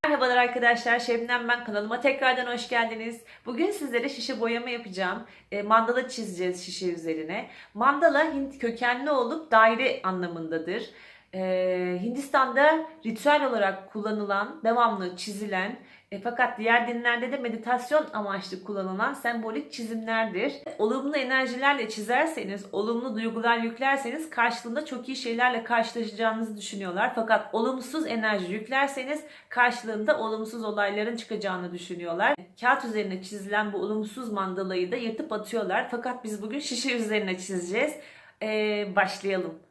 Merhabalar arkadaşlar, Şebnem ben. Kanalıma tekrardan hoş geldiniz. Bugün sizlere şişe boyama yapacağım. Mandala çizeceğiz şişe üzerine. Mandala Hint kökenli olup daire anlamındadır. Hindistan'da ritüel olarak kullanılan, devamlı çizilen fakat diğer dinlerde de meditasyon amaçlı kullanılan sembolik çizimlerdir. Olumlu enerjilerle çizerseniz, olumlu duygular yüklerseniz karşılığında çok iyi şeylerle karşılaşacağınızı düşünüyorlar. Fakat olumsuz enerji yüklerseniz karşılığında olumsuz olayların çıkacağını düşünüyorlar. Kağıt üzerine çizilen bu olumsuz mandalayı da yırtıp atıyorlar. Fakat biz bugün şişe üzerine çizeceğiz. Başlayalım.